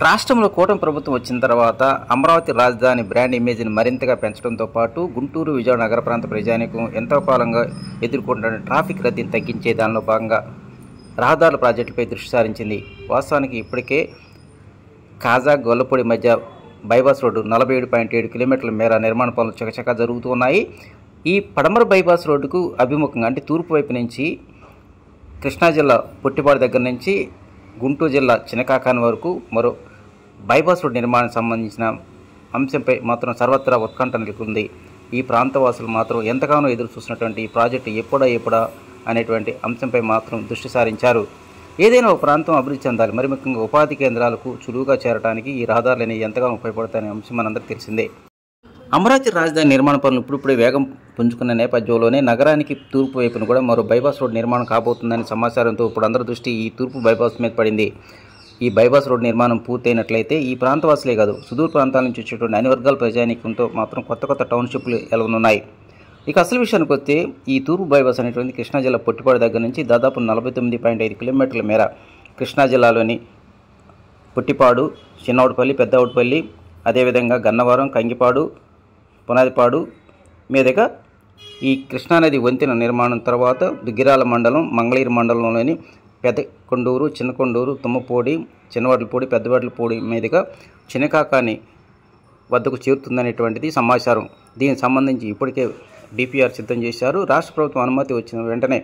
రాష్ట్రంలో కూటమి ప్రభుత్వం వచ్చిన తర్వాత అమరావతి రాజధాని బ్రాండ్ ఇమేజ్ని మరింతగా పెంచడంతో పాటు గుంటూరు, విజయవాడ నగర ప్రాంత ప్రజానీకం ఎంతో కాలంగా ఎదుర్కొంటున్న ట్రాఫిక్ రద్దీని తగ్గించే దానిలో భాగంగా రహదారుల ప్రాజెక్టులపై దృష్టి సారించింది. వాస్తవానికి ఇప్పటికే కాజా గొల్లపూడి మధ్య బైపాస్ రోడ్డు 47.7 కిలోమీటర్ల మేర నిర్మాణ పనులు చకచకా జరుగుతూ ఉన్నాయి. ఈ పడమర బైపాస్ రోడ్డుకు అభిముఖంగా అంటే తూర్పు వైపు నుంచి కృష్ణా జిల్లా పొట్టిపాడు దగ్గర నుంచి గుంటూరు జిల్లా చినకాకాని వరకు మరో బైపాస్ రోడ్ నిర్మాణానికి సంబంధించిన అంశంపై మాత్రం సర్వత్రా ఉత్కంఠ నెలకొంది. ఈ ప్రాంతవాసులు మాత్రం ఎంతగానో ఎదురు చూసినటువంటి ఈ ప్రాజెక్టు ఎప్పుడా అనేటువంటి అంశంపై మాత్రం దృష్టి సారించారు. ఏదైనా ఒక ప్రాంతం అభివృద్ధి చెందాలి, మరి ముఖ్యంగా ఉపాధి కేంద్రాలకు చురువుగా చేరడానికి ఈ రహదారులు అనేవి ఎంతగానో ఉపయోగపడతాయనే అంశం మనందరికీ తెలిసిందే. అమరావతి రాజధాని నిర్మాణ పనులు ఇప్పుడిప్పుడే వేగం పుంజుకున్న నేపథ్యంలోనే నగరానికి తూర్పు వైపున కూడా మరో బైపాస్ రోడ్ నిర్మాణం కాబోతుందనే సమాచారంతో ఇప్పుడు అందరి దృష్టి ఈ తూర్పు బైపాస్ మీద పడింది. ఈ బైపాస్ రోడ్ నిర్మాణం పూర్తయినట్లయితే ఈ ప్రాంతవాసులే కాదు, సుదూర ప్రాంతాల నుంచి వచ్చేటువంటి అన్ని వర్గాల ప్రజానీకంతో మాత్రం కొత్త టౌన్షిప్లు ఎలగనున్నాయి. ఇక అసలు విషయానికి వస్తే ఈ తూర్పు బైపాస్ అనేటువంటి కృష్ణా జిల్లా పొట్టిపాడు దగ్గర నుంచి దాదాపు 49.5 కిలోమీటర్ల మేర కృష్ణా జిల్లాలోని పొట్టిపాడు, చిన్నవుడిపల్లి, పెద్దవుడిపల్లి, అదేవిధంగా గన్నవరం, కంగిపాడు, పునాదిపాడు మీదుగా ఈ కృష్ణానది వంతెన నిర్మాణం తర్వాత దుగ్గిరాల మండలం, మంగళగిరి మండలంలోని పెద్ద కొండూరు, చిన్న కొండూరు, తుమ్మపూడి, చిన్నవడ్లపూడి, పెద్దవడ్లపూడి మీదుగా చినకాకాని వద్దకు చేరుతుందనేటువంటిది సమాచారం. దీనికి సంబంధించి ఇప్పటికే డిపిఆర్ సిద్ధం చేశారు. రాష్ట్ర ప్రభుత్వం అనుమతి వచ్చిన వెంటనే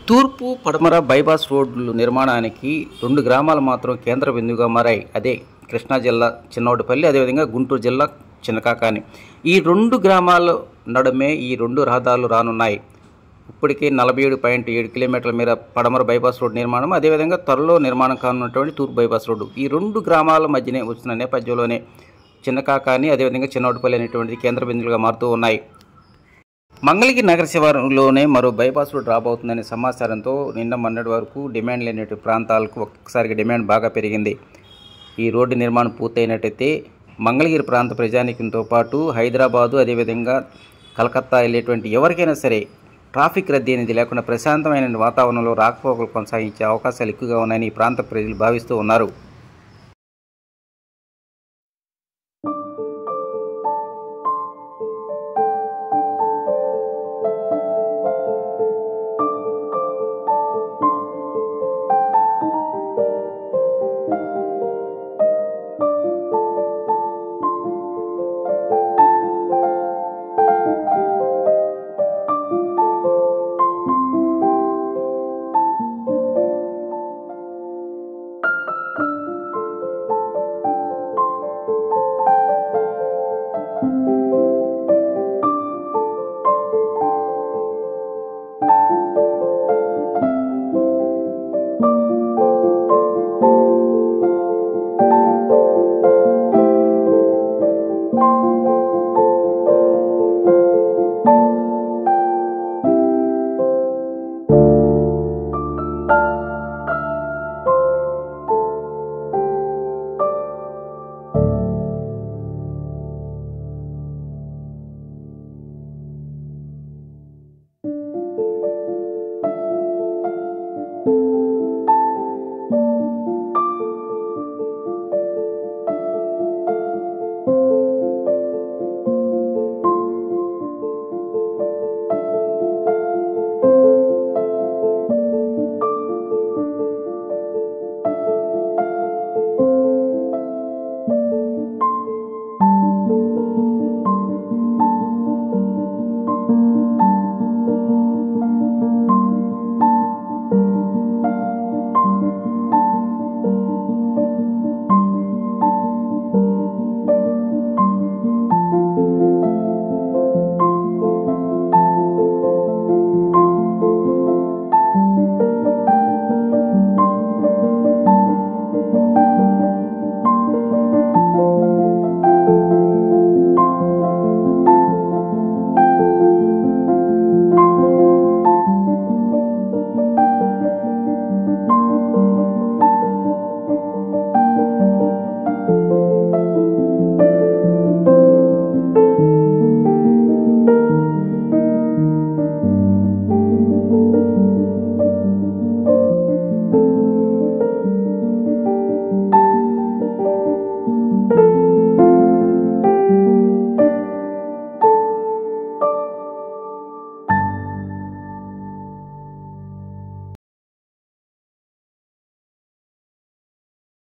తూర్పు పడమర బైపాస్ రోడ్లు నిర్మాణానికి 2 గ్రామాలు మాత్రం కేంద్ర బిందువుగా మారాయి. అదే కృష్ణా జిల్లా చిన్నోటిపల్లి, అదేవిధంగా గుంటూరు జిల్లా చినకాకాని. ఈ 2 గ్రామాల నడుమే ఈ 2 రహదారులు రానున్నాయి. ఇప్పటికే 47.7 కిలోమీటర్ల మేర పడమర బైపాస్ రోడ్ నిర్మాణం, అదేవిధంగా త్వరలో నిర్మాణం కానున్నటువంటి తూర్పు బైపాస్ రోడ్డు, ఈ 2 గ్రామాల మధ్యనే వచ్చిన నేపథ్యంలోనే చిన్నకాకాని, అదేవిధంగా చిన్నోటిపల్లి అనేటువంటిది కేంద్ర బిందువులుగా మారుతూ ఉన్నాయి. మంగళగిరి నగర శివారులోనే మరో బైపాస్ రోడ్ రాబోతుందనే సమాచారంతో నిన్న మొన్నటి వరకు డిమాండ్ లేనటువంటి ప్రాంతాలకు ఒక్కసారిగా డిమాండ్ బాగా పెరిగింది. ఈ రోడ్డు నిర్మాణం పూర్తయినట్టయితే మంగళగిరి ప్రాంత ప్రజానీకంతో పాటు హైదరాబాదు, అదేవిధంగా కలకత్తా వెళ్ళేటువంటి ఎవరికైనా సరే ట్రాఫిక్ రద్దీ అనేది లేకుండా ప్రశాంతమైన వాతావరణంలో రాకపోకలు కొనసాగించే అవకాశాలు ఎక్కువగా ఉన్నాయని ఈ ప్రాంత ప్రజలు భావిస్తూ ఉన్నారు.